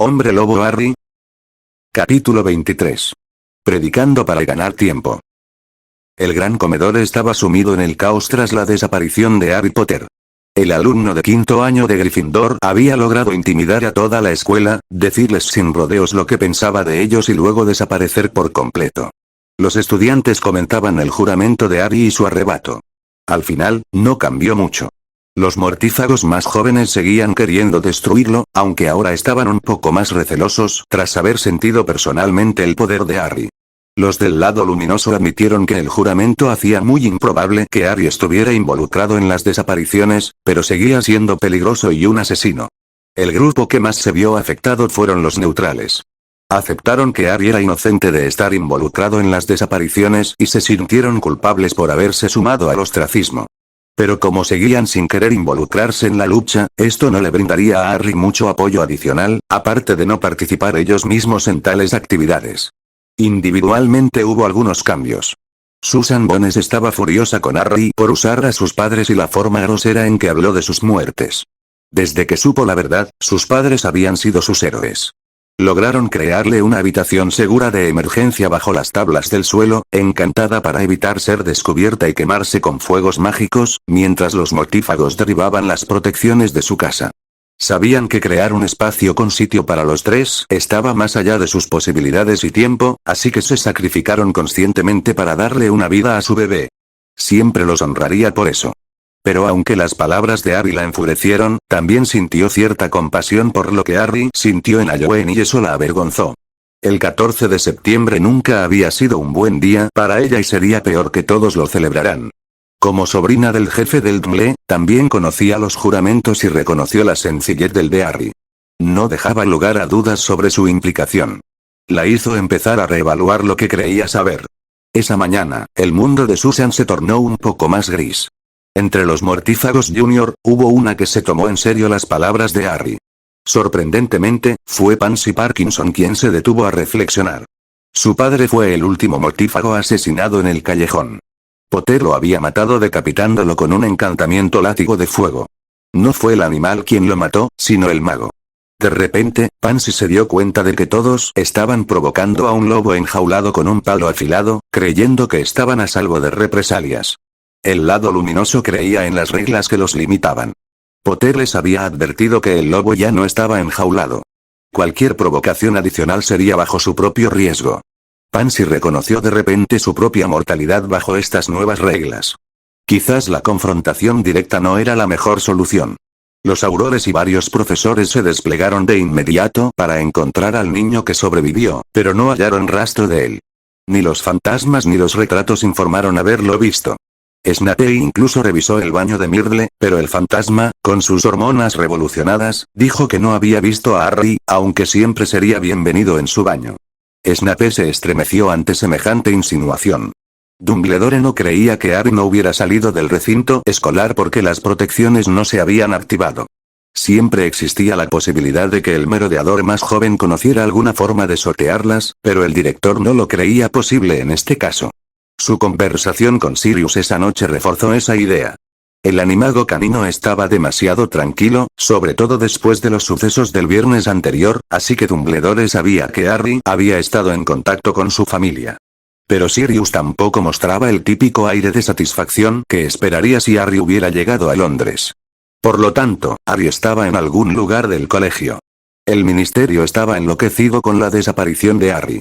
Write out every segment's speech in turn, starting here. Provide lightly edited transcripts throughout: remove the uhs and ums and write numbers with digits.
Hombre Lobo Harry. Capítulo 23. Predicando para ganar tiempo. El gran comedor estaba sumido en el caos tras la desaparición de Harry Potter. El alumno de quinto año de Gryffindor había logrado intimidar a toda la escuela, decirles sin rodeos lo que pensaba de ellos y luego desaparecer por completo. Los estudiantes comentaban el juramento de Harry y su arrebato. Al final, no cambió mucho. Los mortífagos más jóvenes seguían queriendo destruirlo, aunque ahora estaban un poco más recelosos tras haber sentido personalmente el poder de Harry. Los del lado luminoso admitieron que el juramento hacía muy improbable que Harry estuviera involucrado en las desapariciones, pero seguía siendo peligroso y un asesino. El grupo que más se vio afectado fueron los neutrales. Aceptaron que Harry era inocente de estar involucrado en las desapariciones y se sintieron culpables por haberse sumado al ostracismo. Pero como seguían sin querer involucrarse en la lucha, esto no le brindaría a Harry mucho apoyo adicional, aparte de no participar ellos mismos en tales actividades. Individualmente hubo algunos cambios. Susan Bones estaba furiosa con Harry por usar a sus padres y la forma grosera en que habló de sus muertes. Desde que supo la verdad, sus padres habían sido sus héroes. Lograron crearle una habitación segura de emergencia bajo las tablas del suelo, encantada para evitar ser descubierta y quemarse con fuegos mágicos, mientras los mortífagos derribaban las protecciones de su casa. Sabían que crear un espacio con sitio para los tres estaba más allá de sus posibilidades y tiempo, así que se sacrificaron conscientemente para darle una vida a su bebé. Siempre los honraría por eso. Pero aunque las palabras de Harry la enfurecieron, también sintió cierta compasión por lo que Harry sintió en Halloween y eso la avergonzó. El 14 de septiembre nunca había sido un buen día para ella y sería peor que todos lo celebrarán. Como sobrina del jefe del DMLE, también conocía los juramentos y reconoció la sencillez del de Harry. No dejaba lugar a dudas sobre su implicación. La hizo empezar a reevaluar lo que creía saber. Esa mañana, el mundo de Susan se tornó un poco más gris. Entre los mortífagos Junior, hubo una que se tomó en serio las palabras de Harry. Sorprendentemente, fue Pansy Parkinson quien se detuvo a reflexionar. Su padre fue el último mortífago asesinado en el callejón. Potter lo había matado decapitándolo con un encantamiento látigo de fuego. No fue el animal quien lo mató, sino el mago. De repente, Pansy se dio cuenta de que todos estaban provocando a un lobo enjaulado con un palo afilado, creyendo que estaban a salvo de represalias. El lado luminoso creía en las reglas que los limitaban. Potter les había advertido que el lobo ya no estaba enjaulado. Cualquier provocación adicional sería bajo su propio riesgo. Pansy reconoció de repente su propia mortalidad bajo estas nuevas reglas. Quizás la confrontación directa no era la mejor solución. Los aurores y varios profesores se desplegaron de inmediato para encontrar al niño que sobrevivió, pero no hallaron rastro de él. Ni los fantasmas ni los retratos informaron haberlo visto. Snape incluso revisó el baño de Myrtle, pero el fantasma, con sus hormonas revolucionadas, dijo que no había visto a Harry, aunque siempre sería bienvenido en su baño. Snape se estremeció ante semejante insinuación. Dumbledore no creía que Harry no hubiera salido del recinto escolar porque las protecciones no se habían activado. Siempre existía la posibilidad de que el merodeador más joven conociera alguna forma de sortearlas, pero el director no lo creía posible en este caso. Su conversación con Sirius esa noche reforzó esa idea. El animago canino estaba demasiado tranquilo, sobre todo después de los sucesos del viernes anterior, así que Dumbledore sabía que Harry había estado en contacto con su familia. Pero Sirius tampoco mostraba el típico aire de satisfacción que esperaría si Harry hubiera llegado a Londres. Por lo tanto, Harry estaba en algún lugar del colegio. El ministerio estaba enloquecido con la desaparición de Harry.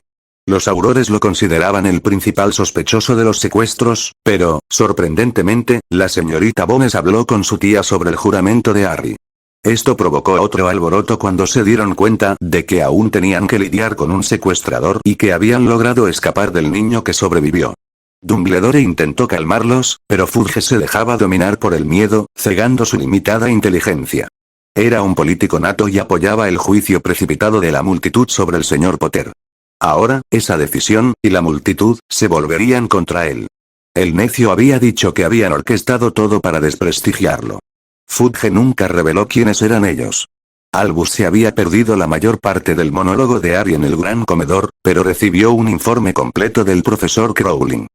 Los aurores lo consideraban el principal sospechoso de los secuestros, pero, sorprendentemente, la señorita Bones habló con su tía sobre el juramento de Harry. Esto provocó otro alboroto cuando se dieron cuenta de que aún tenían que lidiar con un secuestrador y que habían logrado escapar del niño que sobrevivió. Dumbledore intentó calmarlos, pero Fudge se dejaba dominar por el miedo, cegando su limitada inteligencia. Era un político nato y apoyaba el juicio precipitado de la multitud sobre el señor Potter. Ahora, esa decisión, y la multitud, se volverían contra él. El necio había dicho que habían orquestado todo para desprestigiarlo. Fudge nunca reveló quiénes eran ellos. Albus se había perdido la mayor parte del monólogo de Harry en el gran comedor, pero recibió un informe completo del profesor Crowley.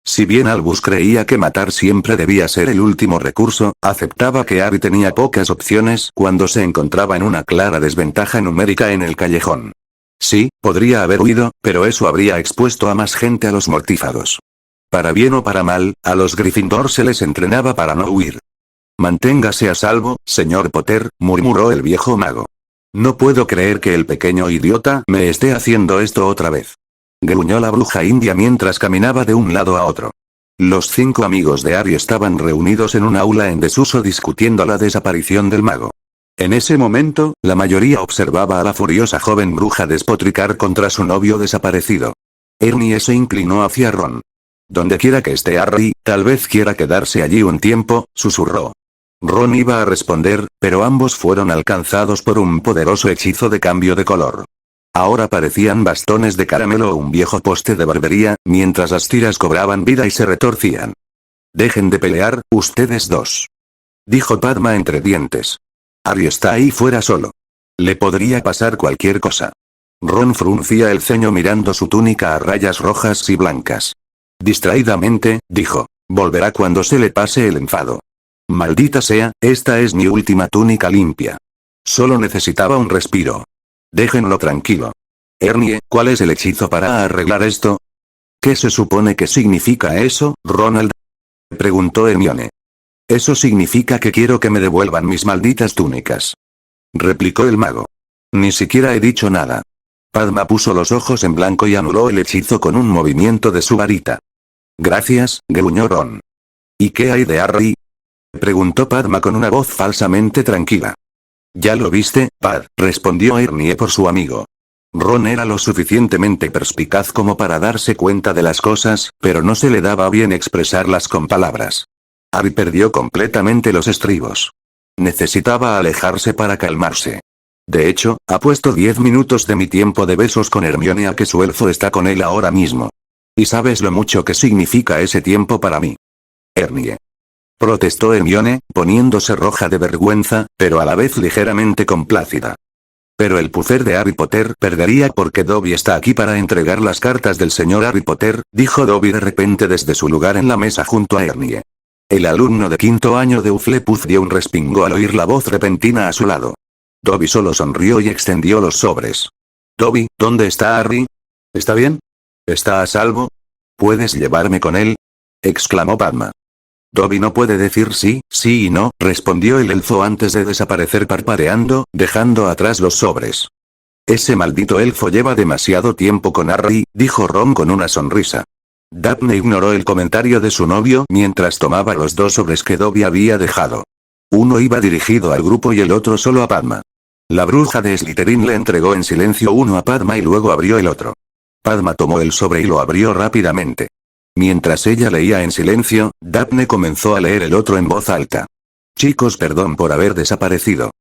Si bien Albus creía que matar siempre debía ser el último recurso, aceptaba que Harry tenía pocas opciones cuando se encontraba en una clara desventaja numérica en el callejón. Sí, podría haber huido, pero eso habría expuesto a más gente a los mortífagos. Para bien o para mal, a los Gryffindor se les entrenaba para no huir. Manténgase a salvo, señor Potter, murmuró el viejo mago. No puedo creer que el pequeño idiota me esté haciendo esto otra vez. Gruñó la bruja india mientras caminaba de un lado a otro. Los 5 amigos de Harry estaban reunidos en un aula en desuso discutiendo la desaparición del mago. En ese momento, la mayoría observaba a la furiosa joven bruja despotricar contra su novio desaparecido. Hermione se inclinó hacia Ron. Donde quiera que esté Harry, tal vez quiera quedarse allí un tiempo, susurró. Ron iba a responder, pero ambos fueron alcanzados por un poderoso hechizo de cambio de color. Ahora parecían bastones de caramelo o un viejo poste de barbería, mientras las tiras cobraban vida y se retorcían. Dejen de pelear, ustedes dos. Dijo Padma entre dientes. Harry está ahí fuera solo. Le podría pasar cualquier cosa. Ron fruncía el ceño mirando su túnica a rayas rojas y blancas. Distraídamente, dijo. Volverá cuando se le pase el enfado. Maldita sea, esta es mi última túnica limpia. Solo necesitaba un respiro. Déjenlo tranquilo. Hermione, ¿cuál es el hechizo para arreglar esto? ¿Qué se supone que significa eso, Ronald? Preguntó Hermione. Eso significa que quiero que me devuelvan mis malditas túnicas. Replicó el mago. Ni siquiera he dicho nada. Padma puso los ojos en blanco y anuló el hechizo con un movimiento de su varita. Gracias, gruñó Ron. ¿Y qué hay de Harry? Preguntó Padma con una voz falsamente tranquila. Ya lo viste, Pad, respondió Hermione por su amigo. Ron era lo suficientemente perspicaz como para darse cuenta de las cosas, pero no se le daba bien expresarlas con palabras. Harry perdió completamente los estribos. Necesitaba alejarse para calmarse. De hecho, ha puesto 10 minutos de mi tiempo de besos con Hermione a que su elfo está con él ahora mismo. ¿Y sabes lo mucho que significa ese tiempo para mí? Hermione. Protestó Hermione, poniéndose roja de vergüenza, pero a la vez ligeramente complácida. Pero el puffer de Harry Potter perdería porque Dobby está aquí para entregar las cartas del señor Harry Potter, dijo Dobby de repente desde su lugar en la mesa junto a Hermione. El alumno de 5º año de Hufflepuff dio un respingo al oír la voz repentina a su lado. Dobby solo sonrió y extendió los sobres. Dobby, ¿dónde está Harry? ¿Está bien? ¿Está a salvo? ¿Puedes llevarme con él? Exclamó Padma. Dobby no puede decir sí, sí y no, respondió el elfo antes de desaparecer parpadeando, dejando atrás los sobres. Ese maldito elfo lleva demasiado tiempo con Harry, dijo Ron con una sonrisa. Daphne ignoró el comentario de su novio mientras tomaba los 2 sobres que Dobby había dejado. Uno iba dirigido al grupo y el otro solo a Padma. La bruja de Slytherin le entregó en silencio uno a Padma y luego abrió el otro. Padma tomó el sobre y lo abrió rápidamente. Mientras ella leía en silencio, Daphne comenzó a leer el otro en voz alta. Chicos, perdón por haber desaparecido.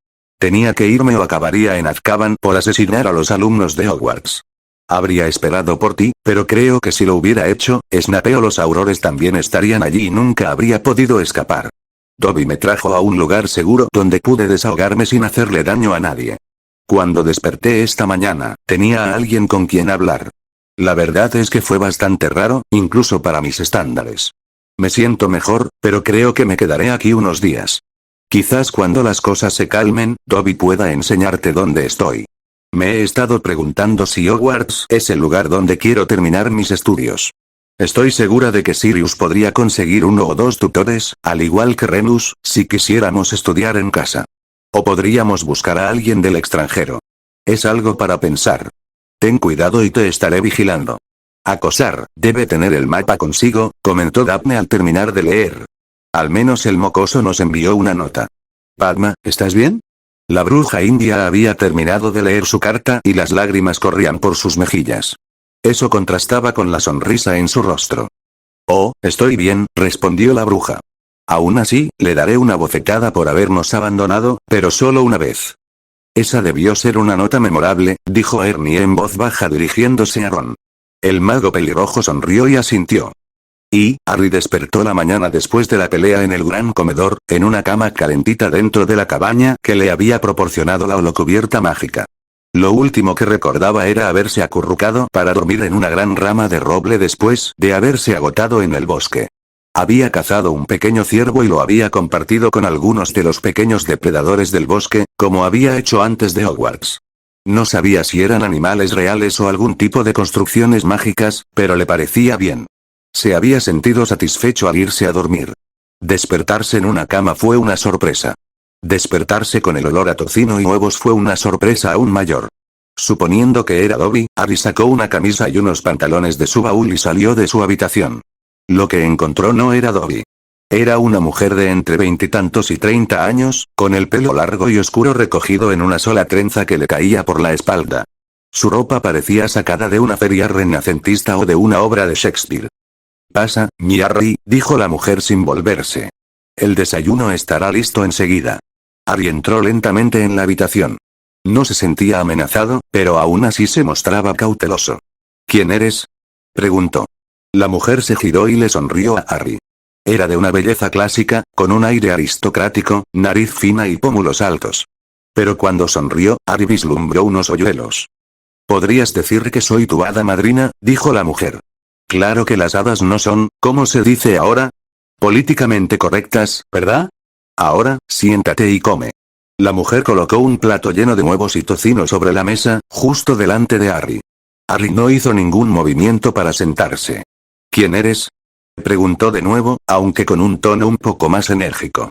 Tenía que irme o acabaría en Azkaban por asesinar a los alumnos de Hogwarts. Habría esperado por ti, pero creo que si lo hubiera hecho, Snape o los Aurores también estarían allí y nunca habría podido escapar. Dobby me trajo a un lugar seguro donde pude desahogarme sin hacerle daño a nadie. Cuando desperté esta mañana, tenía a alguien con quien hablar. La verdad es que fue bastante raro, incluso para mis estándares. Me siento mejor, pero creo que me quedaré aquí unos días. Quizás cuando las cosas se calmen, Dobby pueda enseñarte dónde estoy. Me he estado preguntando si Hogwarts es el lugar donde quiero terminar mis estudios. Estoy segura de que Sirius podría conseguir 1 o 2 tutores, al igual que Remus, si quisiéramos estudiar en casa. O podríamos buscar a alguien del extranjero. Es algo para pensar. Ten cuidado y te estaré vigilando. Acosar, debe tener el mapa consigo, comentó Daphne al terminar de leer. Al menos el mocoso nos envió una nota. Padma, ¿estás bien? La bruja india había terminado de leer su carta y las lágrimas corrían por sus mejillas. Eso contrastaba con la sonrisa en su rostro. Oh, estoy bien, respondió la bruja. Aún así, le daré una bofetada por habernos abandonado, pero solo una vez. Esa debió ser una nota memorable, dijo Hermione en voz baja dirigiéndose a Ron. El mago pelirrojo sonrió y asintió. Y, Harry despertó la mañana después de la pelea en el gran comedor, en una cama calentita dentro de la cabaña que le había proporcionado la holocubierta mágica. Lo último que recordaba era haberse acurrucado para dormir en una gran rama de roble después de haberse agotado en el bosque. Había cazado un pequeño ciervo y lo había compartido con algunos de los pequeños depredadores del bosque, como había hecho antes de Hogwarts. No sabía si eran animales reales o algún tipo de construcciones mágicas, pero le parecía bien. Se había sentido satisfecho al irse a dormir. Despertarse en una cama fue una sorpresa. Despertarse con el olor a tocino y huevos fue una sorpresa aún mayor. Suponiendo que era Dobby, Harry sacó una camisa y unos pantalones de su baúl y salió de su habitación. Lo que encontró no era Dobby. Era una mujer de entre veintitantos y 30 años, con el pelo largo y oscuro recogido en una sola trenza que le caía por la espalda. Su ropa parecía sacada de una feria renacentista o de una obra de Shakespeare. «Pasa, mi Harry», dijo la mujer sin volverse. «El desayuno estará listo enseguida». Harry entró lentamente en la habitación. No se sentía amenazado, pero aún así se mostraba cauteloso. «¿Quién eres?», preguntó. La mujer se giró y le sonrió a Harry. Era de una belleza clásica, con un aire aristocrático, nariz fina y pómulos altos. Pero cuando sonrió, Harry vislumbró unos hoyuelos. «¿Podrías decir que soy tu hada madrina?», dijo la mujer. «Claro que las hadas no son, ¿cómo se dice ahora? Políticamente correctas, ¿verdad? Ahora, siéntate y come». La mujer colocó un plato lleno de huevos y tocino sobre la mesa, justo delante de Harry. Harry no hizo ningún movimiento para sentarse. «¿Quién eres?», preguntó de nuevo, aunque con un tono un poco más enérgico.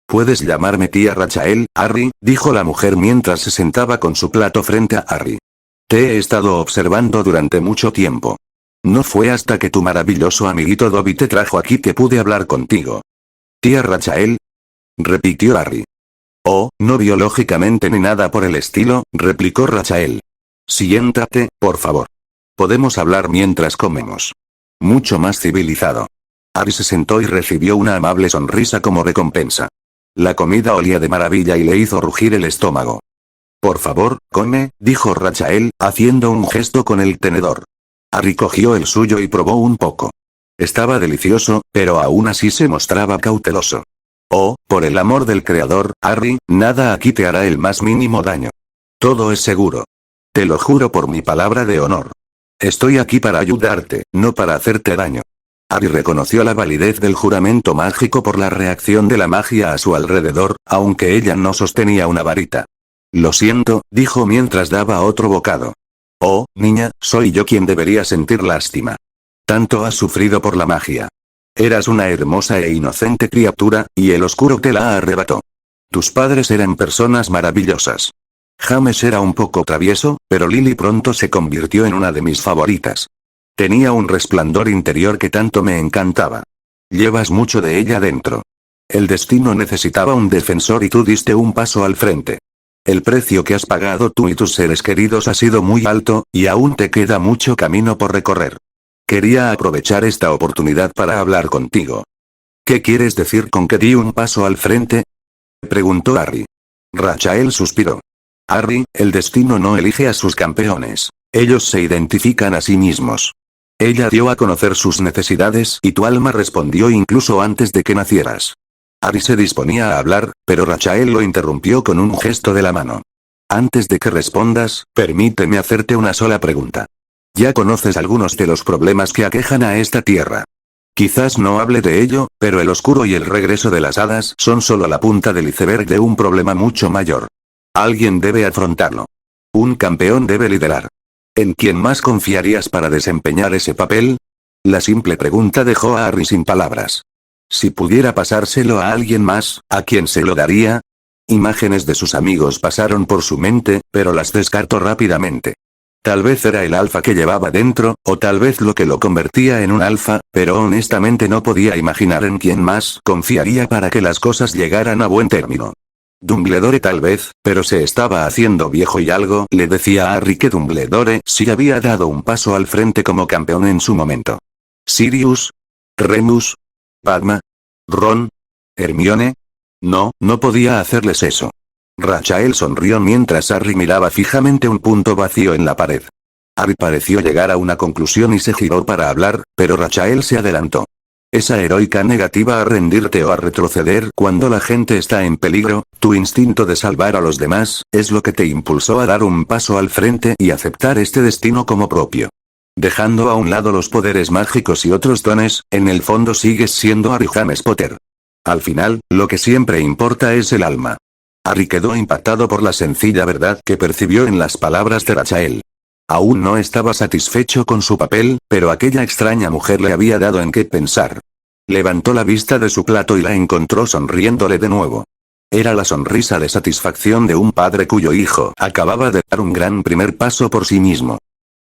«Puedes llamarme tía Rachael, Harry», dijo la mujer mientras se sentaba con su plato frente a Harry. «Te he estado observando durante mucho tiempo. No fue hasta que tu maravilloso amiguito Dobby te trajo aquí que pude hablar contigo». «¿Tía Rachael?», repitió Harry. «Oh, no biológicamente ni nada por el estilo», replicó Rachael. «Siéntate, por favor. Podemos hablar mientras comemos». Mucho más civilizado. Harry se sentó y recibió una amable sonrisa como recompensa. La comida olía de maravilla y le hizo rugir el estómago. «Por favor, come», dijo Rachael, haciendo un gesto con el tenedor. Harry cogió el suyo y probó un poco. Estaba delicioso, pero aún así se mostraba cauteloso. «Oh, por el amor del creador, Harry, nada aquí te hará el más mínimo daño. Todo es seguro. Te lo juro por mi palabra de honor. Estoy aquí para ayudarte, no para hacerte daño». Harry reconoció la validez del juramento mágico por la reacción de la magia a su alrededor, aunque ella no sostenía una varita. «Lo siento», dijo mientras daba otro bocado. «Oh, niña, soy yo quien debería sentir lástima. Tanto has sufrido por la magia. Eras una hermosa e inocente criatura, y el oscuro te la arrebató. Tus padres eran personas maravillosas. James era un poco travieso, pero Lily pronto se convirtió en una de mis favoritas. Tenía un resplandor interior que tanto me encantaba. Llevas mucho de ella dentro. El destino necesitaba un defensor y tú diste un paso al frente. El precio que has pagado tú y tus seres queridos ha sido muy alto, y aún te queda mucho camino por recorrer. Quería aprovechar esta oportunidad para hablar contigo». «¿Qué quieres decir con que di un paso al frente?», preguntó Harry. Rachael suspiró. «Harry, el destino no elige a sus campeones. Ellos se identifican a sí mismos. Ella dio a conocer sus necesidades y tu alma respondió incluso antes de que nacieras». Harry se disponía a hablar, pero Rachael lo interrumpió con un gesto de la mano. «Antes de que respondas, permíteme hacerte una sola pregunta. Ya conoces algunos de los problemas que aquejan a esta tierra. Quizás no hable de ello, pero el oscuro y el regreso de las hadas son solo la punta del iceberg de un problema mucho mayor. Alguien debe afrontarlo. Un campeón debe liderar. ¿En quién más confiarías para desempeñar ese papel?». La simple pregunta dejó a Harry sin palabras. Si pudiera pasárselo a alguien más, ¿a quién se lo daría? Imágenes de sus amigos pasaron por su mente, pero las descartó rápidamente. Tal vez era el alfa que llevaba dentro, o tal vez lo que lo convertía en un alfa, pero honestamente no podía imaginar en quién más confiaría para que las cosas llegaran a buen término. Dumbledore tal vez, pero se estaba haciendo viejo y algo le decía a Harry que Dumbledore sí había dado un paso al frente como campeón en su momento. ¿Sirius? ¿Remus? ¿Padma? ¿Ron? ¿Hermione? No, no podía hacerles eso. Rachael sonrió mientras Harry miraba fijamente un punto vacío en la pared. Harry pareció llegar a una conclusión y se giró para hablar, pero Rachael se adelantó. Esa heroica negativa a rendirte o a retroceder cuando la gente está en peligro, tu instinto de salvar a los demás, es lo que te impulsó a dar un paso al frente y aceptar este destino como propio. Dejando a un lado los poderes mágicos y otros dones, en el fondo sigues siendo Harry James Potter. Al final, lo que siempre importa es el alma. Harry quedó impactado por la sencilla verdad que percibió en las palabras de Rachael. Aún no estaba satisfecho con su papel, pero aquella extraña mujer le había dado en qué pensar. Levantó la vista de su plato y la encontró sonriéndole de nuevo. Era la sonrisa de satisfacción de un padre cuyo hijo acababa de dar un gran primer paso por sí mismo.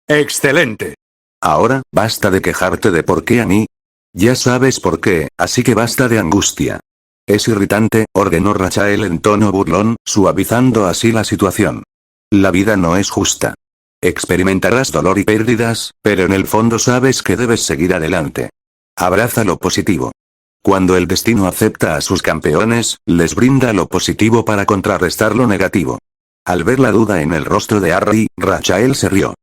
¡Excelente! Ahora, basta de quejarte de por qué a mí. Ya sabes por qué, así que basta de angustia. Es irritante, ordenó Rachael en tono burlón, suavizando así la situación. La vida no es justa. Experimentarás dolor y pérdidas, pero en el fondo sabes que debes seguir adelante. Abraza lo positivo. Cuando el destino acepta a sus campeones, les brinda lo positivo para contrarrestar lo negativo. Al ver la duda en el rostro de Harry, Rachael se rió.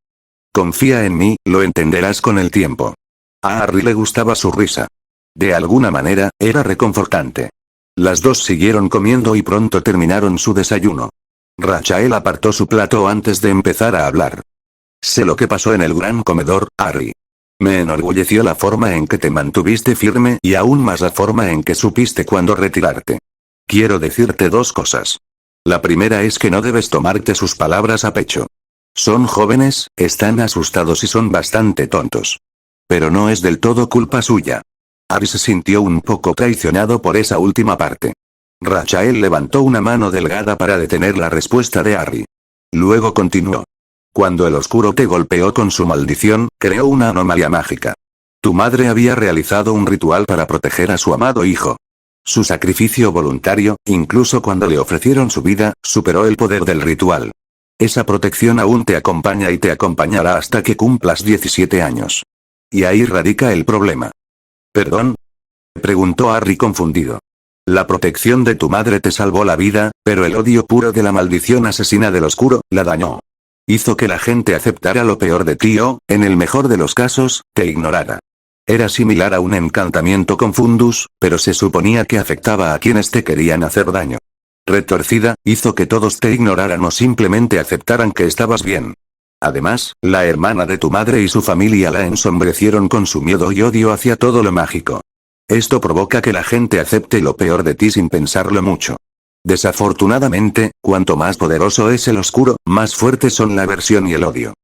Confía en mí, lo entenderás con el tiempo. A Harry le gustaba su risa. De alguna manera, era reconfortante. Las dos siguieron comiendo y pronto terminaron su desayuno. Rachael apartó su plato antes de empezar a hablar. Sé lo que pasó en el gran comedor, Harry. Me enorgulleció la forma en que te mantuviste firme y aún más la forma en que supiste cuándo retirarte. Quiero decirte dos cosas. La primera es que no debes tomarte sus palabras a pecho. Son jóvenes, están asustados y son bastante tontos. Pero no es del todo culpa suya. Harry se sintió un poco traicionado por esa última parte. Rachael levantó una mano delgada para detener la respuesta de Harry. Luego continuó. Cuando el oscuro te golpeó con su maldición, creó una anomalía mágica. Tu madre había realizado un ritual para proteger a su amado hijo. Su sacrificio voluntario, incluso cuando le ofrecieron su vida, superó el poder del ritual. Esa protección aún te acompaña y te acompañará hasta que cumplas 17 años. Y ahí radica el problema. ¿Perdón? Preguntó Harry confundido. La protección de tu madre te salvó la vida, pero el odio puro de la maldición asesina del oscuro, la dañó. Hizo que la gente aceptara lo peor de ti o, en el mejor de los casos, te ignorara. Era similar a un encantamiento con fundus, pero se suponía que afectaba a quienes te querían hacer daño. Retorcida, hizo que todos te ignoraran o simplemente aceptaran que estabas bien. Además, la hermana de tu madre y su familia la ensombrecieron con su miedo y odio hacia todo lo mágico. Esto provoca que la gente acepte lo peor de ti sin pensarlo mucho. Desafortunadamente, cuanto más poderoso es el oscuro, más fuertes son la aversión y el odio.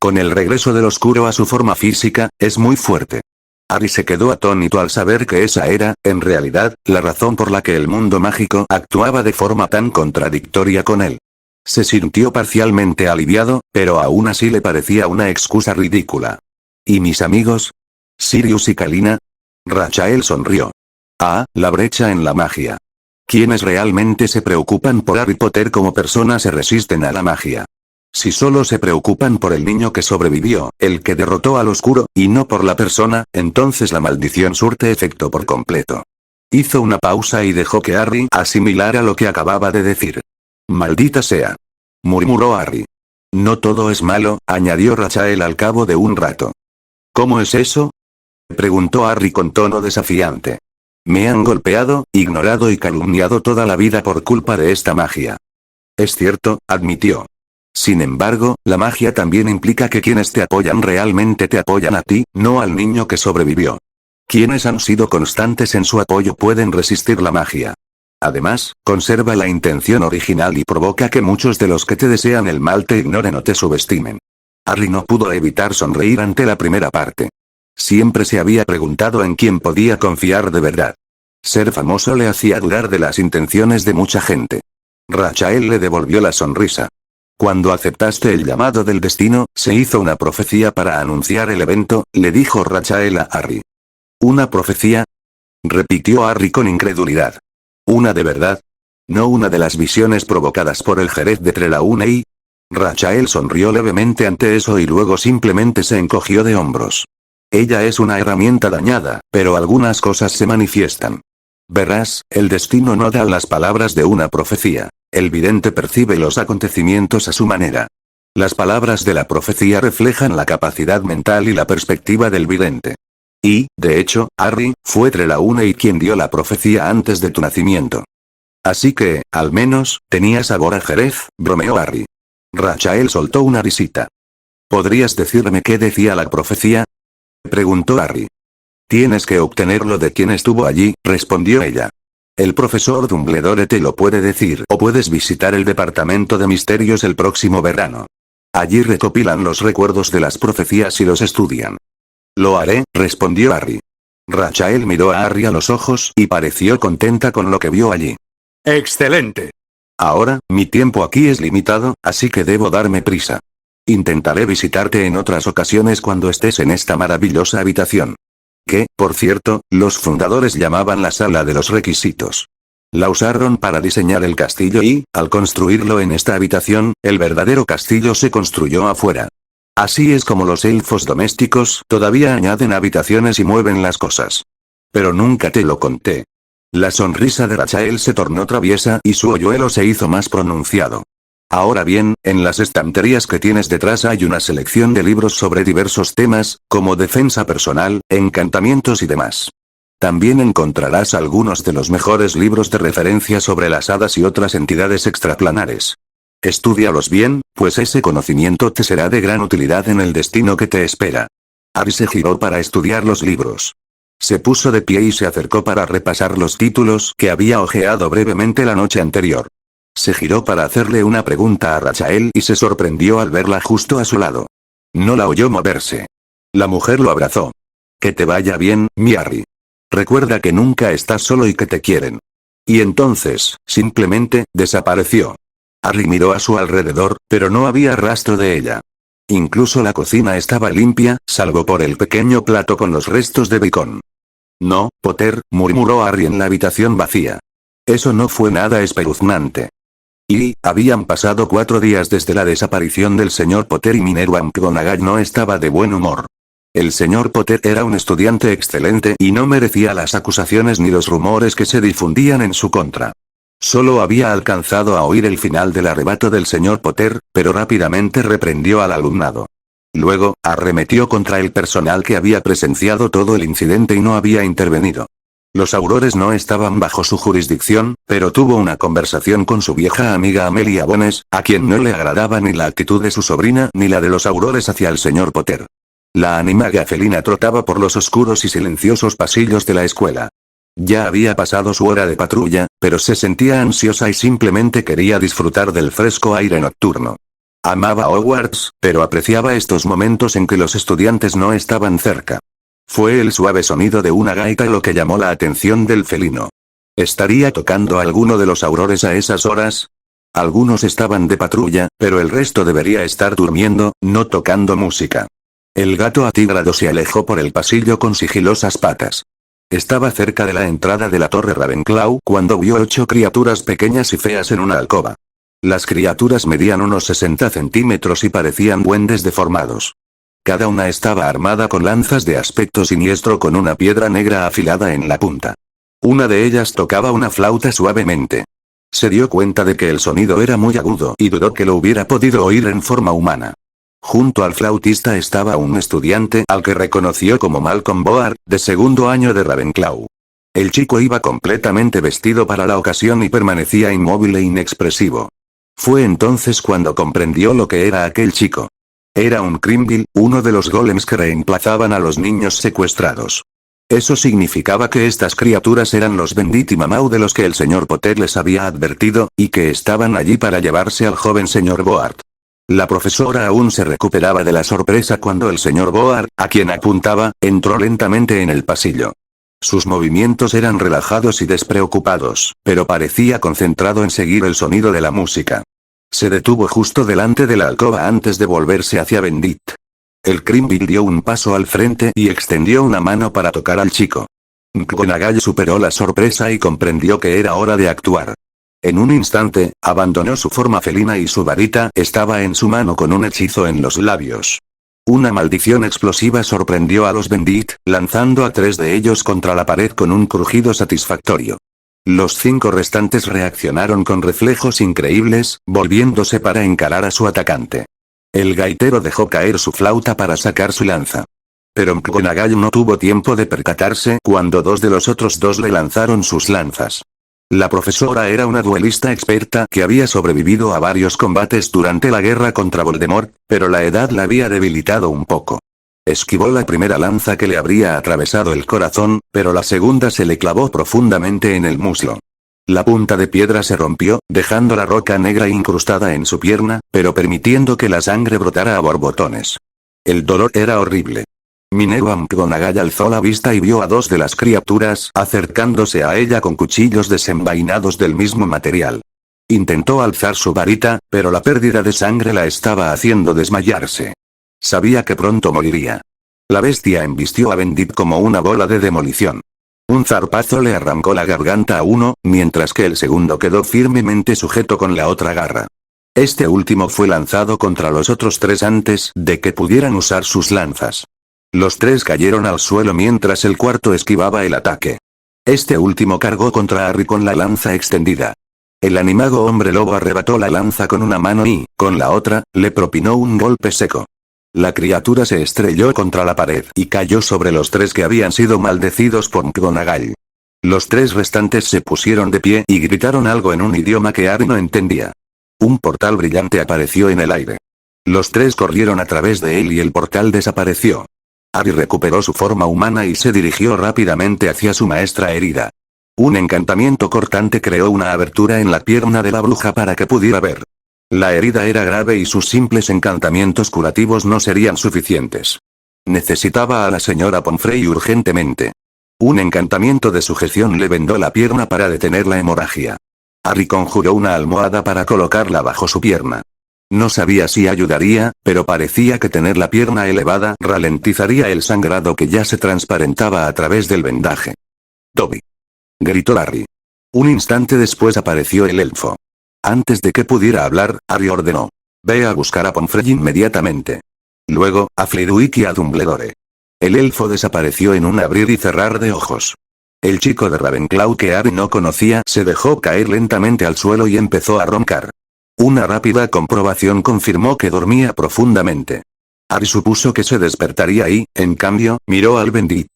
Con el regreso del oscuro a su forma física, es muy fuerte. Harry se quedó atónito al saber que esa era, en realidad, la razón por la que el mundo mágico actuaba de forma tan contradictoria con él. Se sintió parcialmente aliviado, pero aún así le parecía una excusa ridícula. ¿Y mis amigos? ¿Sirius y Kalina? Rachael sonrió. Ah, la brecha en la magia. Quienes realmente se preocupan por Harry Potter como persona se resisten a la magia. Si solo se preocupan por el niño que sobrevivió, el que derrotó al oscuro, y no por la persona, entonces la maldición surte efecto por completo. Hizo una pausa y dejó que Harry asimilara lo que acababa de decir. Maldita sea. Murmuró Harry. No todo es malo, añadió Rachael al cabo de un rato. ¿Cómo es eso? Preguntó Harry con tono desafiante. Me han golpeado, ignorado y calumniado toda la vida por culpa de esta magia. Es cierto, admitió. Sin embargo, la magia también implica que quienes te apoyan realmente te apoyan a ti, no al niño que sobrevivió. Quienes han sido constantes en su apoyo pueden resistir la magia. Además, conserva la intención original y provoca que muchos de los que te desean el mal te ignoren o te subestimen. Harry no pudo evitar sonreír ante la primera parte. Siempre se había preguntado en quién podía confiar de verdad. Ser famoso le hacía dudar de las intenciones de mucha gente. Rachael le devolvió la sonrisa. Cuando aceptaste el llamado del destino, se hizo una profecía para anunciar el evento, le dijo Rachael a Harry. ¿Una profecía? Repitió Harry con incredulidad. ¿Una de verdad? ¿No una de las visiones provocadas por el Jerez de Trelawney? Rachael sonrió levemente ante eso y luego simplemente se encogió de hombros. Ella es una herramienta dañada, pero algunas cosas se manifiestan. Verás, el destino no da las palabras de una profecía. El vidente percibe los acontecimientos a su manera. Las palabras de la profecía reflejan la capacidad mental y la perspectiva del vidente. Y, de hecho, Harry, fue Trelawney quien dio la profecía antes de tu nacimiento. Así que, al menos, tenía sabor a Jerez, bromeó Harry. Rachael soltó una risita. ¿Podrías decirme qué decía la profecía? Preguntó Harry. Tienes que obtenerlo de quien estuvo allí, respondió ella. El profesor Dumbledore te lo puede decir o puedes visitar el departamento de misterios el próximo verano. Allí recopilan los recuerdos de las profecías y los estudian. Lo haré, respondió Harry. Rachael miró a Harry a los ojos y pareció contenta con lo que vio allí. ¡Excelente! Ahora, mi tiempo aquí es limitado, así que debo darme prisa. Intentaré visitarte en otras ocasiones cuando estés en esta maravillosa habitación. Que, por cierto, los fundadores llamaban la sala de los requisitos. La usaron para diseñar el castillo y, al construirlo en esta habitación, el verdadero castillo se construyó afuera. Así es como los elfos domésticos todavía añaden habitaciones y mueven las cosas. Pero nunca te lo conté. La sonrisa de Rachael se tornó traviesa y su hoyuelo se hizo más pronunciado. Ahora bien, en las estanterías que tienes detrás hay una selección de libros sobre diversos temas, como defensa personal, encantamientos y demás. También encontrarás algunos de los mejores libros de referencia sobre las hadas y otras entidades extraplanares. Estúdialos bien, pues ese conocimiento te será de gran utilidad en el destino que te espera. Harry se giró para estudiar los libros. Se puso de pie y se acercó para repasar los títulos que había hojeado brevemente la noche anterior. Se giró para hacerle una pregunta a Rachael y se sorprendió al verla justo a su lado. No la oyó moverse. La mujer lo abrazó. Que te vaya bien, mi Harry. Recuerda que nunca estás solo y que te quieren. Y entonces, simplemente, desapareció. Harry miró a su alrededor, pero no había rastro de ella. Incluso la cocina estaba limpia, salvo por el pequeño plato con los restos de bacon. No, Potter, murmuró Harry en la habitación vacía. Eso no fue nada espeluznante. Y, habían pasado 4 días desde la desaparición del señor Potter y Minerva McGonagall no estaba de buen humor. El señor Potter era un estudiante excelente y no merecía las acusaciones ni los rumores que se difundían en su contra. Solo había alcanzado a oír el final del arrebato del señor Potter, pero rápidamente reprendió al alumnado. Luego, arremetió contra el personal que había presenciado todo el incidente y no había intervenido. Los aurores no estaban bajo su jurisdicción, pero tuvo una conversación con su vieja amiga Amelia Bones, a quien no le agradaba ni la actitud de su sobrina ni la de los aurores hacia el señor Potter. La animaga felina trotaba por los oscuros y silenciosos pasillos de la escuela. Ya había pasado su hora de patrulla, pero se sentía ansiosa y simplemente quería disfrutar del fresco aire nocturno. Amaba Hogwarts, pero apreciaba estos momentos en que los estudiantes no estaban cerca. Fue el suave sonido de una gaita lo que llamó la atención del felino. ¿Estaría tocando alguno de los aurores a esas horas? Algunos estaban de patrulla, pero el resto debería estar durmiendo, no tocando música. El gato atigrado se alejó por el pasillo con sigilosas patas. Estaba cerca de la entrada de la torre Ravenclaw cuando vio 8 criaturas pequeñas y feas en una alcoba. Las criaturas medían unos 60 centímetros y parecían duendes deformados. Cada una estaba armada con lanzas de aspecto siniestro con una piedra negra afilada en la punta. Una de ellas tocaba una flauta suavemente. Se dio cuenta de que el sonido era muy agudo y dudó que lo hubiera podido oír en forma humana. Junto al flautista estaba un estudiante al que reconoció como Malcolm Board, de segundo año de Ravenclaw. El chico iba completamente vestido para la ocasión y permanecía inmóvil e inexpresivo. Fue entonces cuando comprendió lo que era aquel chico. Era un Crimble, uno de los golems que reemplazaban a los niños secuestrados. Eso significaba que estas criaturas eran los Bendit y Mamau de los que el señor Potter les había advertido, y que estaban allí para llevarse al joven señor Board. La profesora aún se recuperaba de la sorpresa cuando el señor Board, a quien apuntaba, entró lentamente en el pasillo. Sus movimientos eran relajados y despreocupados, pero parecía concentrado en seguir el sonido de la música. Se detuvo justo delante de la alcoba antes de volverse hacia Bendit. El Crimble dio un paso al frente y extendió una mano para tocar al chico. McGonagall superó la sorpresa y comprendió que era hora de actuar. En un instante, abandonó su forma felina y su varita estaba en su mano con un hechizo en los labios. Una maldición explosiva sorprendió a los Bendit, lanzando a 3 de ellos contra la pared con un crujido satisfactorio. Los 5 restantes reaccionaron con reflejos increíbles, volviéndose para encarar a su atacante. El gaitero dejó caer su flauta para sacar su lanza. pero McGonagall no tuvo tiempo de percatarse cuando dos de los otros dos le lanzaron sus lanzas. La profesora era una duelista experta que había sobrevivido a varios combates durante la guerra contra Voldemort, pero la edad la había debilitado un poco. Esquivó la primera lanza que le habría atravesado el corazón, pero la segunda se le clavó profundamente en el muslo. La punta de piedra se rompió, dejando la roca negra incrustada en su pierna, pero permitiendo que la sangre brotara a borbotones. El dolor era horrible. Minerva McGonagall alzó la vista y vio a dos de las criaturas acercándose a ella con cuchillos desenvainados del mismo material. Intentó alzar su varita, pero la pérdida de sangre la estaba haciendo desmayarse. Sabía que pronto moriría. La bestia embistió a Bendit como una bola de demolición. Un zarpazo le arrancó la garganta a uno, mientras que el segundo quedó firmemente sujeto con la otra garra. Este último fue lanzado contra los otros tres antes de que pudieran usar sus lanzas. Los tres cayeron al suelo mientras el cuarto esquivaba el ataque. Este último cargó contra Harry con la lanza extendida. El animago hombre lobo arrebató la lanza con una mano y, con la otra, le propinó un golpe seco. La criatura se estrelló contra la pared y cayó sobre los tres que habían sido maldecidos por McGonagall. Los tres restantes se pusieron de pie y gritaron algo en un idioma que Harry no entendía. Un portal brillante apareció en el aire. Los tres corrieron a través de él y el portal desapareció. Harry recuperó su forma humana y se dirigió rápidamente hacia su maestra herida. Un encantamiento cortante creó una abertura en la pierna de la bruja para que pudiera ver. La herida era grave y sus simples encantamientos curativos no serían suficientes. Necesitaba a la señora Pomfrey urgentemente. Un encantamiento de sujeción le vendó la pierna para detener la hemorragia. Harry conjuró una almohada para colocarla bajo su pierna. No sabía si ayudaría, pero parecía que tener la pierna elevada ralentizaría el sangrado que ya se transparentaba a través del vendaje. «Dobby», gritó Harry. Un instante después apareció el elfo. Antes de que pudiera hablar, Harry ordenó: «Ve a buscar a Pomfrey inmediatamente». Luego, a Flitwick y a Dumbledore. El elfo desapareció en un abrir y cerrar de ojos. El chico de Ravenclaw que Harry no conocía se dejó caer lentamente al suelo y empezó a roncar. Una rápida comprobación confirmó que dormía profundamente. Harry supuso que se despertaría y, en cambio, miró al Bendit.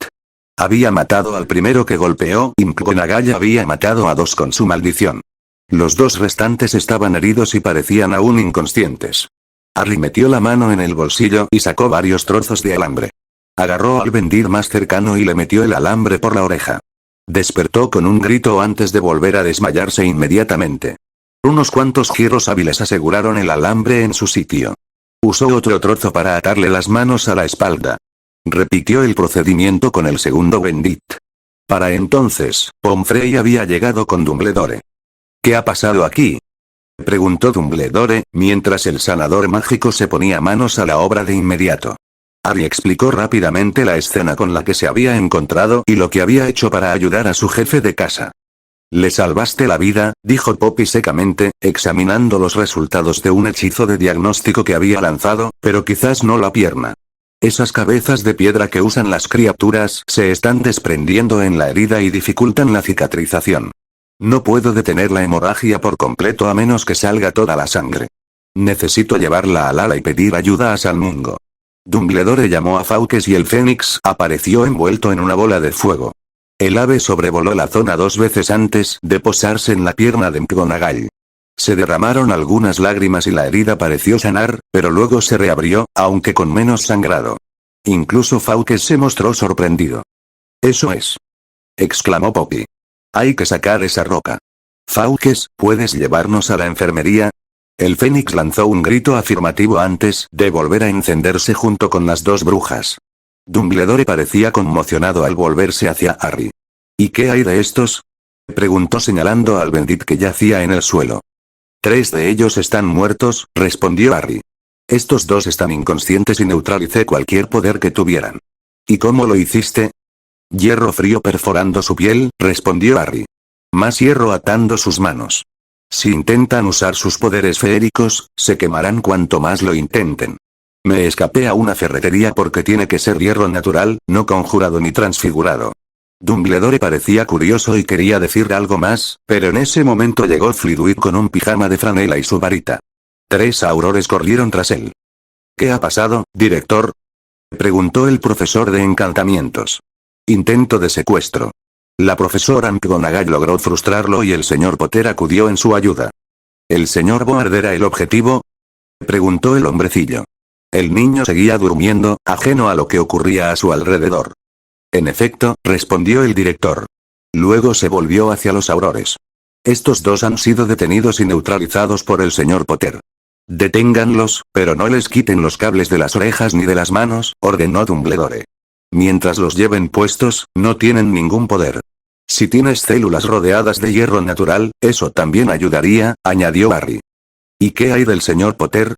Había matado al primero que golpeó y McGonagall había matado a dos con su maldición. Los dos restantes estaban heridos y parecían aún inconscientes. Harry metió la mano en el bolsillo y sacó varios trozos de alambre. Agarró al Bendit más cercano y le metió el alambre por la oreja. Despertó con un grito antes de volver a desmayarse inmediatamente. Unos cuantos giros hábiles aseguraron el alambre en su sitio. Usó otro trozo para atarle las manos a la espalda. Repitió el procedimiento con el segundo Bendit. Para entonces, Pomfrey había llegado con Dumbledore. «¿Qué ha pasado aquí?», preguntó Dumbledore, mientras el sanador mágico se ponía manos a la obra de inmediato. Harry explicó rápidamente la escena con la que se había encontrado y lo que había hecho para ayudar a su jefe de casa. «Le salvaste la vida», dijo Poppy secamente, examinando los resultados de un hechizo de diagnóstico que había lanzado, «pero quizás no la pierna. Esas cabezas de piedra que usan las criaturas se están desprendiendo en la herida y dificultan la cicatrización. No puedo detener la hemorragia por completo a menos que salga toda la sangre. Necesito llevarla al ala y pedir ayuda a Salmungo». Dumbledore llamó a Fawkes y el Fénix apareció envuelto en una bola de fuego. El ave sobrevoló la zona 2 veces antes de posarse en la pierna de McGonagall. Se derramaron algunas lágrimas y la herida pareció sanar, pero luego se reabrió, aunque con menos sangrado. Incluso Fawkes se mostró sorprendido. «Eso es», exclamó Poppy. «Hay que sacar esa roca. Fawkes, ¿puedes llevarnos a la enfermería?». El Fénix lanzó un grito afirmativo antes de volver a encenderse junto con las dos brujas. Dumbledore parecía conmocionado al volverse hacia Harry. «¿Y qué hay de estos?», preguntó señalando al Bendit que yacía en el suelo. «3 de ellos están muertos», respondió Harry. «Estos 2 están inconscientes y neutralicé cualquier poder que tuvieran». «¿Y cómo lo hiciste?». «Hierro frío perforando su piel», respondió Harry. «Más hierro atando sus manos. Si intentan usar sus poderes feéricos, se quemarán cuanto más lo intenten. Me escapé a una ferretería porque tiene que ser hierro natural, no conjurado ni transfigurado». Dumbledore parecía curioso y quería decir algo más, pero en ese momento llegó Flitwick con un pijama de franela y su varita. 3 aurores corrieron tras él. «¿Qué ha pasado, director?». Preguntó el profesor de encantamientos. Intento de secuestro. La profesora McGonagall logró frustrarlo y el señor Potter acudió en su ayuda. ¿El señor Board era el objetivo? Preguntó el hombrecillo. El niño seguía durmiendo, ajeno a lo que ocurría a su alrededor. En efecto, respondió el director. Luego se volvió hacia los aurores. Estos dos han sido detenidos y neutralizados por el señor Potter. Deténganlos, pero no les quiten los cables de las orejas ni de las manos, ordenó Dumbledore. Mientras los lleven puestos, no tienen ningún poder. Si tienes células rodeadas de hierro natural, eso también ayudaría, añadió Harry. ¿Y qué hay del señor Potter?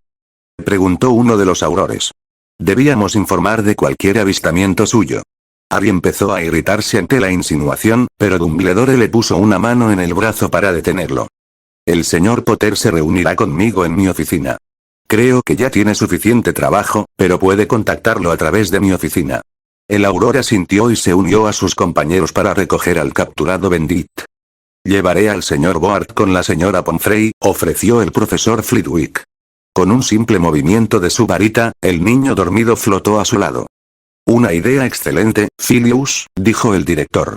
Preguntó uno de los aurores. Debíamos informar de cualquier avistamiento suyo. Harry empezó a irritarse ante la insinuación, pero Dumbledore le puso una mano en el brazo para detenerlo. El señor Potter se reunirá conmigo en mi oficina. Creo que ya tiene suficiente trabajo, pero puede contactarlo a través de mi oficina. El auror asintió y se unió a sus compañeros para recoger al capturado Bendit. Llevaré al señor Board con la señora Pomfrey, ofreció el profesor Flitwick. Con un simple movimiento de su varita, el niño dormido flotó a su lado. Una idea excelente, Filius, dijo el director.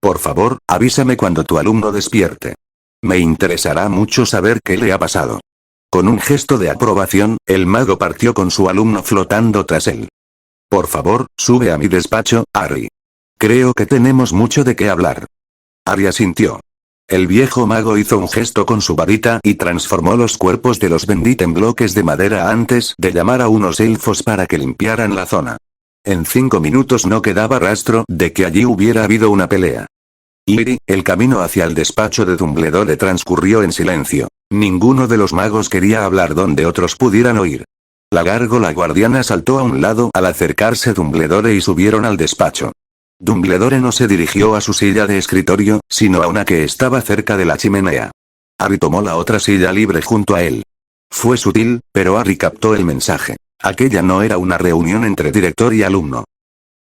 Por favor, avísame cuando tu alumno despierte. Me interesará mucho saber qué le ha pasado. Con un gesto de aprobación, el mago partió con su alumno flotando tras él. Por favor, sube a mi despacho, Harry. Creo que tenemos mucho de qué hablar. Harry asintió. El viejo mago hizo un gesto con su varita y transformó los cuerpos de los Bendit en bloques de madera antes de llamar a unos elfos para que limpiaran la zona. En 5 minutos no quedaba rastro de que allí hubiera habido una pelea. El camino hacia el despacho de Dumbledore transcurrió en silencio. Ninguno de los magos quería hablar donde otros pudieran oír. La gárgola guardiana saltó a un lado al acercarse Dumbledore y subieron al despacho. Dumbledore no se dirigió a su silla de escritorio, sino a una que estaba cerca de la chimenea. Harry tomó la otra silla libre junto a él. Fue sutil, pero Harry captó el mensaje. Aquella no era una reunión entre director y alumno.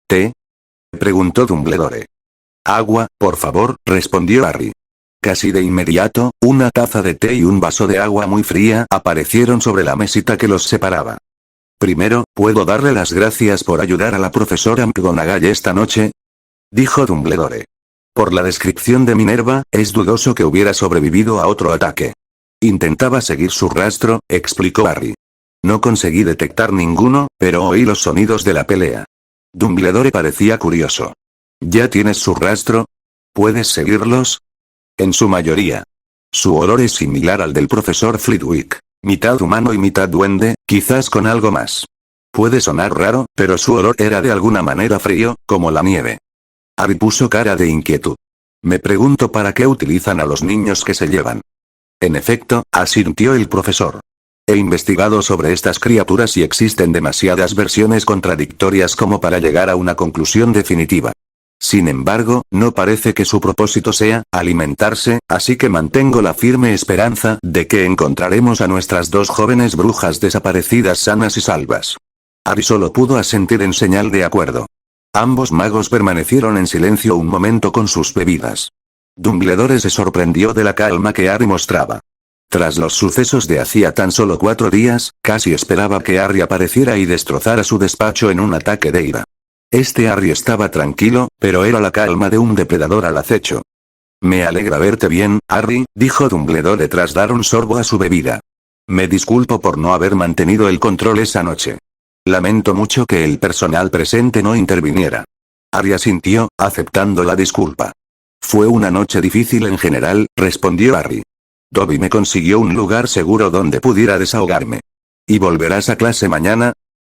¿Té? Preguntó Dumbledore. Agua, por favor, respondió Harry. Casi de inmediato, una taza de té y un vaso de agua muy fría aparecieron sobre la mesita que los separaba. Primero, ¿puedo darle las gracias por ayudar a la profesora McGonagall esta noche? Dijo Dumbledore. Por la descripción de Minerva, es dudoso que hubiera sobrevivido a otro ataque. Intentaba seguir su rastro, explicó Harry. No conseguí detectar ninguno, pero oí los sonidos de la pelea. Dumbledore parecía curioso. ¿Ya tienes su rastro? ¿Puedes seguirlos? En su mayoría. Su olor es similar al del profesor Flitwick. Mitad humano y mitad duende, quizás con algo más. Puede sonar raro, pero su olor era de alguna manera frío, como la nieve. Harry puso cara de inquietud. Me pregunto para qué utilizan a los niños que se llevan. En efecto, asintió el profesor. He investigado sobre estas criaturas y existen demasiadas versiones contradictorias como para llegar a una conclusión definitiva. Sin embargo, no parece que su propósito sea alimentarse, así que mantengo la firme esperanza de que encontraremos a nuestras dos jóvenes brujas desaparecidas sanas y salvas. Harry solo pudo asentir en señal de acuerdo. Ambos magos permanecieron en silencio un momento con sus bebidas. Dumbledore se sorprendió de la calma que Harry mostraba. Tras los sucesos de hacía tan solo 4 días, casi esperaba que Harry apareciera y destrozara su despacho en un ataque de ira. Este Harry estaba tranquilo, pero era la calma de un depredador al acecho. Me alegra verte bien, Harry, dijo Dumbledore tras dar un sorbo a su bebida. Me disculpo por no haber mantenido el control esa noche. Lamento mucho que el personal presente no interviniera. Harry asintió, aceptando la disculpa. Fue una noche difícil en general, respondió Harry. Dobby me consiguió un lugar seguro donde pudiera desahogarme. ¿Y volverás a clase mañana?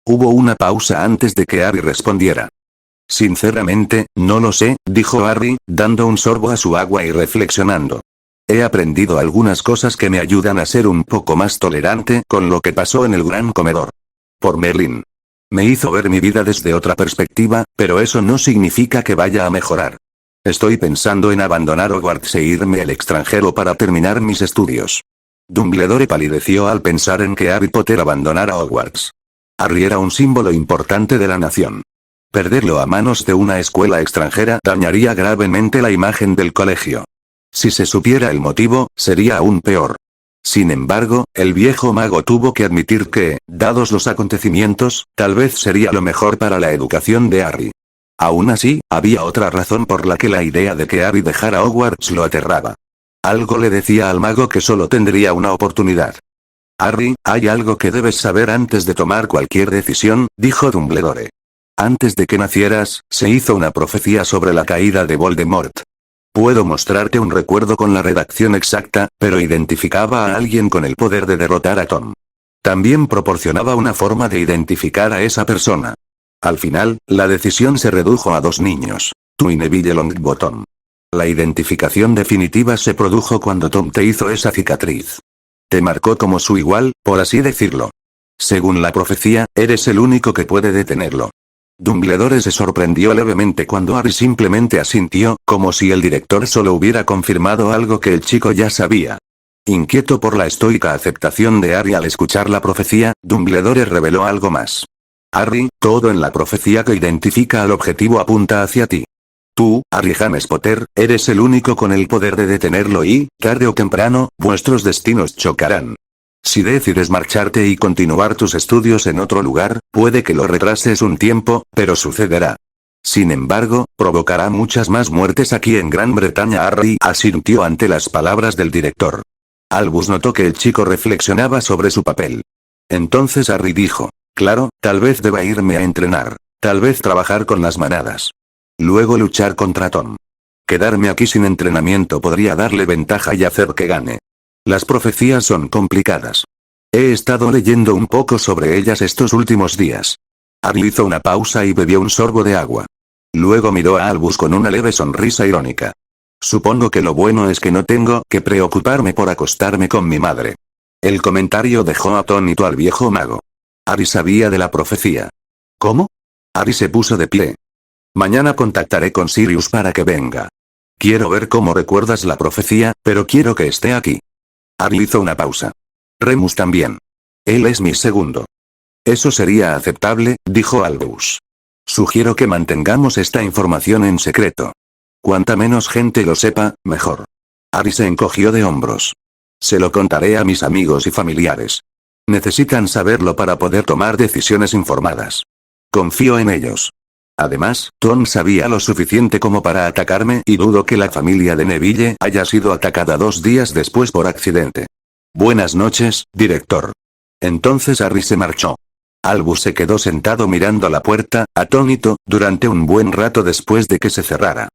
Hubo una pausa antes de que Harry respondiera. Sinceramente, no lo sé, dijo Harry, dando un sorbo a su agua y reflexionando. He aprendido algunas cosas que me ayudan a ser un poco más tolerante con lo que pasó en el gran comedor. Por Merlin. Me hizo ver mi vida desde otra perspectiva, pero eso no significa que vaya a mejorar. Estoy pensando en abandonar Hogwarts e irme al extranjero para terminar mis estudios. Dumbledore palideció al pensar en que Harry Potter abandonara Hogwarts. Harry era un símbolo importante de la nación. Perderlo a manos de una escuela extranjera dañaría gravemente la imagen del colegio. Si se supiera el motivo, sería aún peor. Sin embargo, el viejo mago tuvo que admitir que, dados los acontecimientos, tal vez sería lo mejor para la educación de Harry. Aún así, había otra razón por la que la idea de que Harry dejara Hogwarts lo aterraba. Algo le decía al mago que solo tendría una oportunidad. Harry, hay algo que debes saber antes de tomar cualquier decisión, dijo Dumbledore. Antes de que nacieras, se hizo una profecía sobre la caída de Voldemort. Puedo mostrarte un recuerdo con la redacción exacta, pero identificaba a alguien con el poder de derrotar a Tom. También proporcionaba una forma de identificar a esa persona. Al final, la decisión se redujo a 2 niños, tú y Neville Longbottom. La identificación definitiva se produjo cuando Tom te hizo esa cicatriz. Te marcó como su igual, por así decirlo. Según la profecía, eres el único que puede detenerlo. Dumbledore se sorprendió levemente cuando Harry simplemente asintió, como si el director solo hubiera confirmado algo que el chico ya sabía. Inquieto por la estoica aceptación de Harry al escuchar la profecía, Dumbledore reveló algo más. Harry, todo en la profecía que identifica al objetivo apunta hacia ti. Tú, Harry James Potter, eres el único con el poder de detenerlo y, tarde o temprano, vuestros destinos chocarán. Si decides marcharte y continuar tus estudios en otro lugar, puede que lo retrases un tiempo, pero sucederá. Sin embargo, provocará muchas más muertes aquí en Gran Bretaña. Harry asintió ante las palabras del director. Albus notó que el chico reflexionaba sobre su papel. Entonces Harry dijo, claro, tal vez deba irme a entrenar. Tal vez trabajar con las manadas. Luego luchar contra Tom. Quedarme aquí sin entrenamiento podría darle ventaja y hacer que gane. Las profecías son complicadas. He estado leyendo un poco sobre ellas estos últimos días. Harry hizo una pausa y bebió un sorbo de agua. Luego miró a Albus con una leve sonrisa irónica. Supongo que lo bueno es que no tengo que preocuparme por acostarme con mi madre. El comentario dejó atónito al viejo mago. Harry sabía de la profecía. ¿Cómo? Harry se puso de pie. Mañana contactaré con Sirius para que venga. Quiero ver cómo recuerdas la profecía, pero quiero que esté aquí. Harry hizo una pausa. Remus también. Él es mi segundo. Eso sería aceptable, dijo Albus. Sugiero que mantengamos esta información en secreto. Cuanta menos gente lo sepa, mejor. Harry se encogió de hombros. Se lo contaré a mis amigos y familiares. Necesitan saberlo para poder tomar decisiones informadas. Confío en ellos. Además, Tom sabía lo suficiente como para atacarme y dudo que la familia de Neville haya sido atacada 2 días después por accidente. Buenas noches, director. Entonces Harry se marchó. Albus se quedó sentado mirando la puerta, atónito, durante un buen rato después de que se cerrara.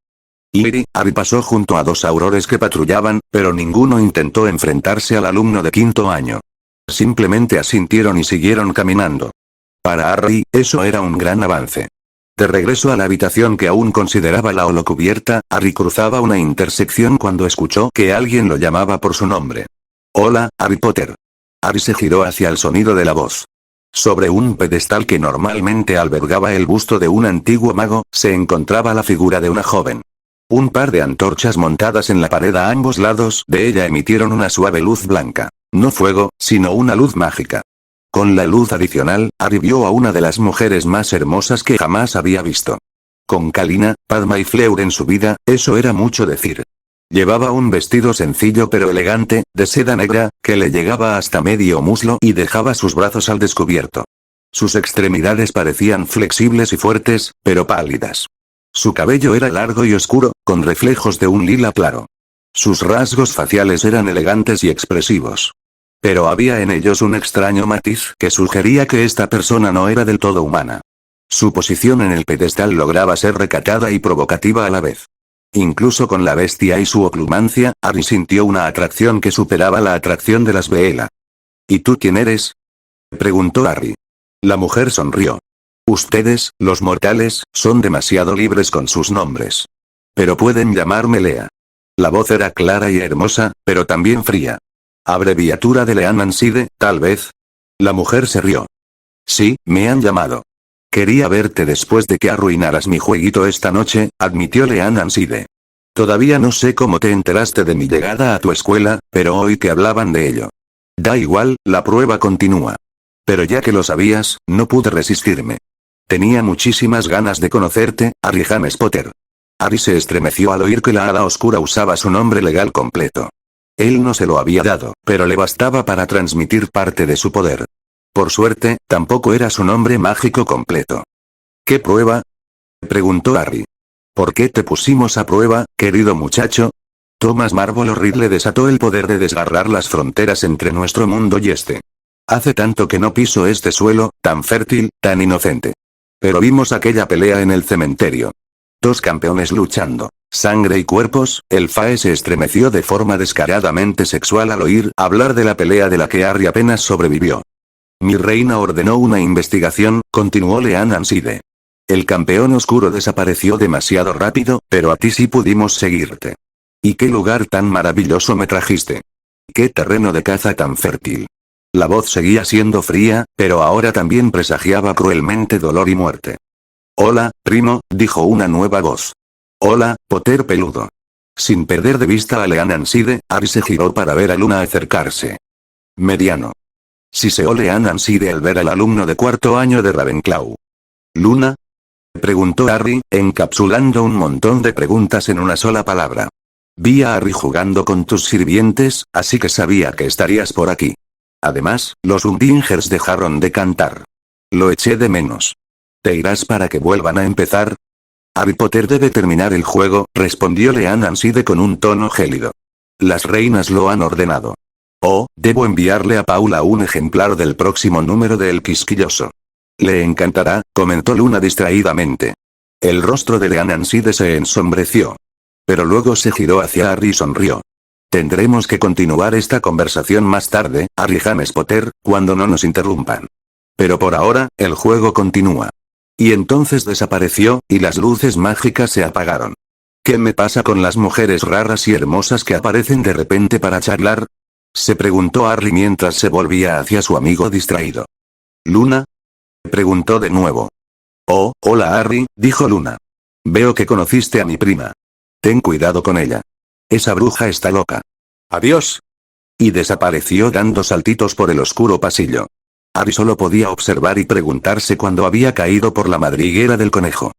Harry pasó junto a 2 aurores que patrullaban, pero ninguno intentó enfrentarse al alumno de 5º año. Simplemente asintieron y siguieron caminando. Para Harry, eso era un gran avance. De regreso a la habitación que aún consideraba la holocubierta, Harry cruzaba una intersección cuando escuchó que alguien lo llamaba por su nombre. Hola, Harry Potter. Harry se giró hacia el sonido de la voz. Sobre un pedestal que normalmente albergaba el busto de un antiguo mago, se encontraba la figura de una joven. Un par de antorchas montadas en la pared a ambos lados de ella emitieron una suave luz blanca. No fuego, sino una luz mágica. Con la luz adicional, Harry vio a una de las mujeres más hermosas que jamás había visto. Con Kalina, Padma y Fleur en su vida, eso era mucho decir. Llevaba un vestido sencillo pero elegante, de seda negra, que le llegaba hasta medio muslo y dejaba sus brazos al descubierto. Sus extremidades parecían flexibles y fuertes, pero pálidas. Su cabello era largo y oscuro, con reflejos de un lila claro. Sus rasgos faciales eran elegantes y expresivos. Pero había en ellos un extraño matiz que sugería que esta persona no era del todo humana. Su posición en el pedestal lograba ser recatada y provocativa a la vez. Incluso con la bestia y su oplumancia, Harry sintió una atracción que superaba la atracción de las Veela. ¿Y tú quién eres?, preguntó Harry. La mujer sonrió. Ustedes, los mortales, son demasiado libres con sus nombres. Pero pueden llamarme Lea. La voz era clara y hermosa, pero también fría. Abreviatura de Leannan Side, tal vez. La mujer se rió. Sí, me han llamado. Quería verte después de que arruinaras mi jueguito esta noche, admitió Leannan Side. Todavía no sé cómo te enteraste de mi llegada a tu escuela, pero hoy que hablaban de ello. Da igual, la prueba continúa. Pero ya que lo sabías, no pude resistirme. Tenía muchísimas ganas de conocerte, Harry James Potter. Harry se estremeció al oír que la hada oscura usaba su nombre legal completo. Él no se lo había dado, pero le bastaba para transmitir parte de su poder. Por suerte, tampoco era su nombre mágico completo. ¿Qué prueba? Preguntó Harry. ¿Por qué te pusimos a prueba, querido muchacho? Thomas Marvolo Ridley desató el poder de desgarrar las fronteras entre nuestro mundo y este. Hace tanto que no piso este suelo, tan fértil, tan inocente. Pero vimos aquella pelea en el cementerio. Dos campeones luchando. Sangre y cuerpos. El Fae se estremeció de forma descaradamente sexual al oír hablar de la pelea de la que Harry apenas sobrevivió. Mi reina ordenó una investigación, continuó Leanne Anside. El campeón oscuro desapareció demasiado rápido, pero a ti sí pudimos seguirte. ¿Y qué lugar tan maravilloso me trajiste? ¿Qué terreno de caza tan fértil? La voz seguía siendo fría, pero ahora también presagiaba cruelmente dolor y muerte. Hola, primo, dijo una nueva voz. Hola, Potter peludo. Sin perder de vista a Leanne Anside, Harry se giró para ver a Luna acercarse. Mediano. Siseó Leanne Anside al ver al alumno de cuarto año de Ravenclaw. ¿Luna? Preguntó Harry, encapsulando un montón de preguntas en una sola palabra. Vi a Harry jugando con tus sirvientes, así que sabía que estarías por aquí. Además, los Undingers dejaron de cantar. Lo eché de menos. ¿Te irás para que vuelvan a empezar? Harry Potter debe terminar el juego, respondió Leanne Anside con un tono gélido. Las reinas lo han ordenado. Oh, debo enviarle a Paula un ejemplar del próximo número de El Quisquilloso. Le encantará, comentó Luna distraídamente. El rostro de Leanne Anside se ensombreció. Pero luego se giró hacia Harry y sonrió. Tendremos que continuar esta conversación más tarde, Harry James Potter, cuando no nos interrumpan. Pero por ahora, el juego continúa. Y entonces desapareció, y las luces mágicas se apagaron. ¿Qué me pasa con las mujeres raras y hermosas que aparecen de repente para charlar? Se preguntó Harry mientras se volvía hacia su amigo distraído. ¿Luna? Preguntó de nuevo. Oh, hola Harry, dijo Luna. Veo que conociste a mi prima. Ten cuidado con ella. Esa bruja está loca. Adiós. Y desapareció dando saltitos por el oscuro pasillo. Harry solo podía observar y preguntarse cuándo había caído por la madriguera del conejo.